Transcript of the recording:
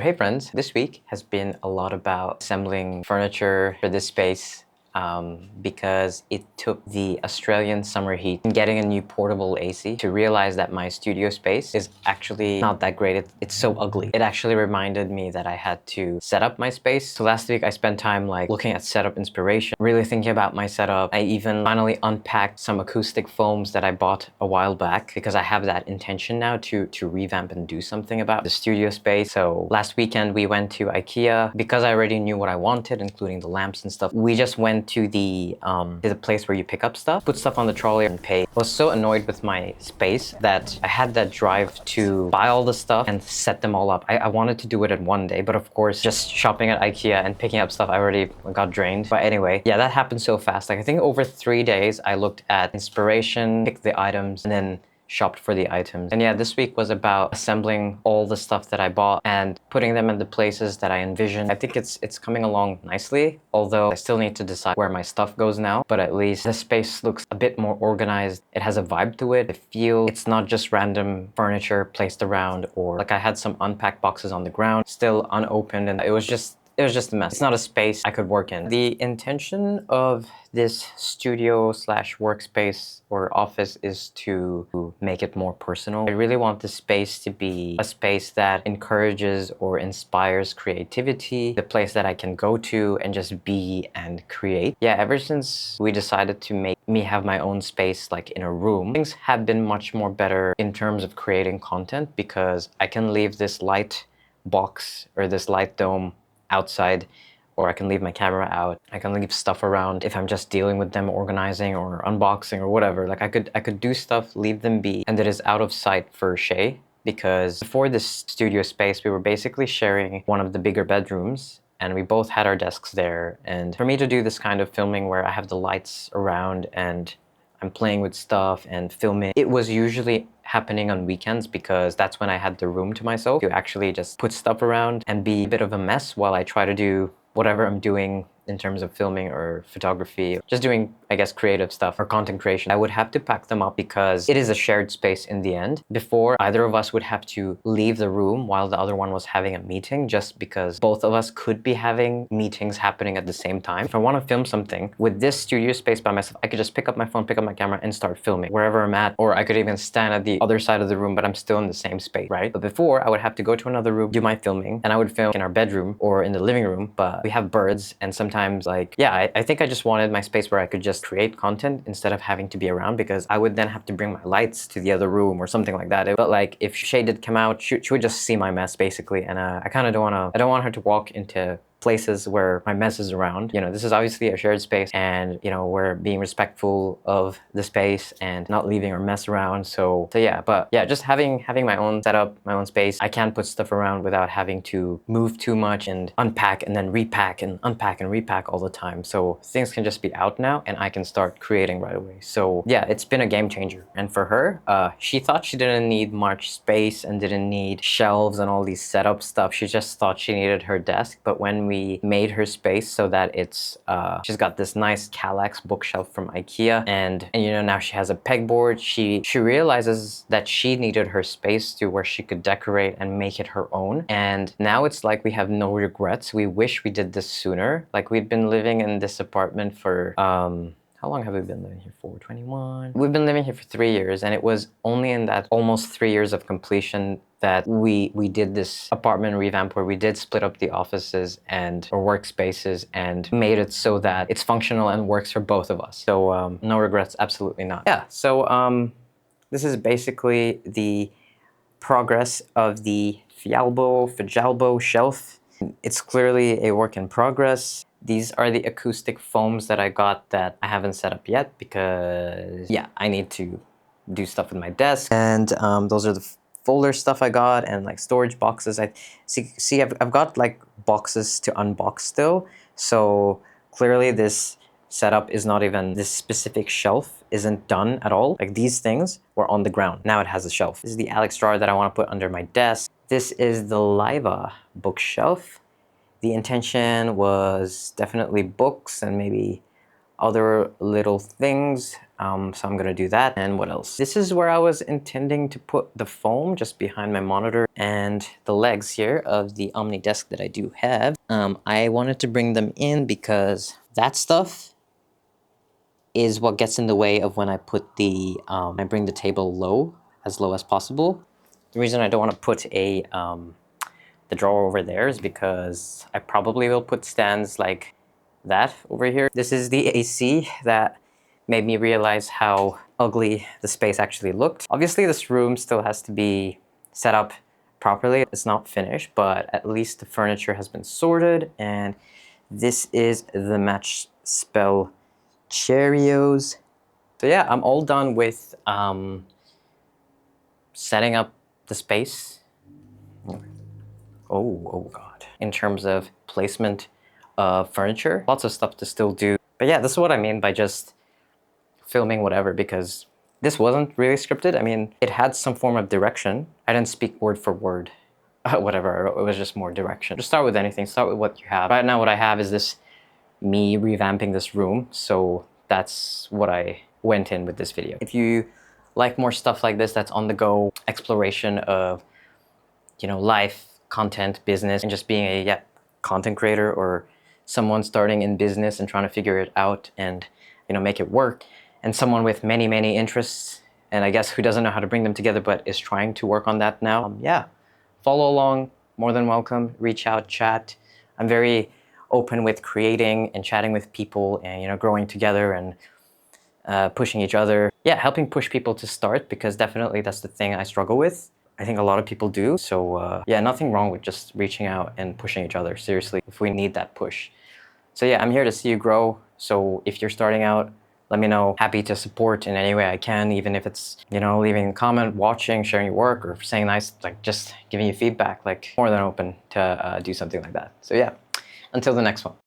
Hey friends, this week has been a lot about assembling furniture for this space because it took the Australian summer heat and getting a new portable AC to realize that my studio space is actually not that great. It's so ugly. It actually reminded me that I had to set up my space. So last week I spent time looking at setup inspiration, really thinking about my setup. I even finally unpacked some acoustic foams that I bought a while back because I have that intention now to revamp and do something about the studio space. So last weekend we went to IKEA because I already knew what I wanted, including the lamps and stuff. We just went to the place where you pick up stuff, put stuff on the trolley and pay. I was so annoyed with my space that I had that drive to buy all the stuff and set them all up. I wanted to do it in one day, but of course, just shopping at IKEA and picking up stuff, I already got drained. But anyway, yeah, that happened so fast. I think over 3 days, I looked at inspiration, picked the items, and then shopped for the items. And yeah, this week was about assembling all the stuff that I bought and putting them in the places that I envisioned. I think it's coming along nicely, although I still need to decide where my stuff goes now, but at least the space looks a bit more organized. It has a vibe to it. I feel it's not just random furniture placed around, or I had some unpacked boxes on the ground, still unopened, and it was just a mess. It's not a space I could work in. The intention of this studio slash workspace or office is to make it more personal. I really want the space to be a space that encourages or inspires creativity, the place that I can go to and just be and create. Yeah, ever since we decided to make me have my own space in a room, things have been much more better in terms of creating content because I can leave this light box or this light dome outside, or I can leave my camera out. I can leave stuff around if I'm just dealing with them, organizing or unboxing or whatever. I could do stuff, leave them be, and it is out of sight for Shay, because before this studio space, we were basically sharing one of the bigger bedrooms, and we both had our desks there. And for me to do this kind of filming where I have the lights around and I'm playing with stuff and filming, it was usually happening on weekends because that's when I had the room to myself to actually just put stuff around and be a bit of a mess while I try to do whatever I'm doing in terms of filming or photography, just doing, I guess, creative stuff or content creation. I would have to pack them up because it is a shared space in the end. Before, either of us would have to leave the room while the other one was having a meeting, just because both of us could be having meetings happening at the same time. If I want to film something with this studio space by myself, I could just pick up my phone, pick up my camera and start filming wherever I'm at, or I could even stand at the other side of the room, but I'm still in the same space, right? But before, I would have to go to another room, do my filming, and I would film in our bedroom or in the living room, but we have birds, and sometimes I think I just wanted my space where I could just create content instead of having to be around, because I would then have to bring my lights to the other room or something like that. But if Shay did come out, she would just see my mess basically, and I kind of I don't want her to walk into places where my mess is around. This is obviously a shared space, and we're being respectful of the space and not leaving our mess around. So yeah, but yeah, just having my own setup, my own space, I can put stuff around without having to move too much and unpack and then repack and unpack and repack all the time. So things can just be out now and I can start creating right away. So yeah, it's been a game changer. And for her, she thought she didn't need much space and didn't need shelves and all these setup stuff. She just thought she needed her desk. But when we made her space so that it's she's got this nice Kallax bookshelf from IKEA, and now she has a pegboard. She realizes that she needed her space to where she could decorate and make it her own. And now it's like we have no regrets. We wish we did this sooner. We've been living in this apartment for how long have we been living here for? 21. We've been living here for 3 years, and it was only in that almost 3 years of completion that we did this apartment revamp where we did split up the offices and our workspaces and made it so that it's functional and works for both of us. So no regrets, absolutely not. Yeah, so this is basically the progress of the Fijalbo shelf. It's clearly a work in progress. These are the acoustic foams that I got that I haven't set up yet because, yeah, I need to do stuff with my desk. And those are the folder stuff I got, and storage boxes. I've got boxes to unbox still. So clearly this setup is not even, this specific shelf isn't done at all. These things were on the ground. Now it has a shelf. This is the Alex drawer that I want to put under my desk. This is the Liva bookshelf. The intention was definitely books and maybe other little things. So I'm gonna do that. And what else? This is where I was intending to put the foam, just behind my monitor, and the legs here of the Omni desk that I do have. I wanted to bring them in because that stuff is what gets in the way of when I put the, I bring the table low as possible. The reason I don't want to put the drawer over there is because I probably will put stands like that over here. This is the AC that made me realize how ugly the space actually looked. Obviously, this room still has to be set up properly. It's not finished, but at least the furniture has been sorted, and this is the match spell Cheerios. So yeah, I'm all done with setting up the space. Oh God. In terms of placement of furniture, lots of stuff to still do. But yeah, this is what I mean by just filming whatever, because this wasn't really scripted. I mean, it had some form of direction. I didn't speak word for word, whatever. It was just more direction. Just start with anything, start with what you have. Right now what I have is this me revamping this room. So that's what I went in with this video. If you like more stuff like this, that's on the go exploration of, you know, life, content, business, and just being a content creator or someone starting in business and trying to figure it out and, you know, make it work, and someone with many interests, and I guess who doesn't know how to bring them together but is trying to work on that now. Yeah, follow along, more than welcome, reach out, chat. I'm very open with creating and chatting with people and, you know, growing together and pushing each other. Yeah, helping push people to start, because definitely that's the thing I struggle with. I think a lot of people do. So yeah, nothing wrong with just reaching out and pushing each other, seriously, if we need that push. So yeah, I'm here to see you grow. So if you're starting out, let me know. Happy to support in any way I can, even if it's, you know, leaving a comment, watching, sharing your work, or saying nice, like just giving you feedback, like more than open to do something like that. So yeah, until the next one.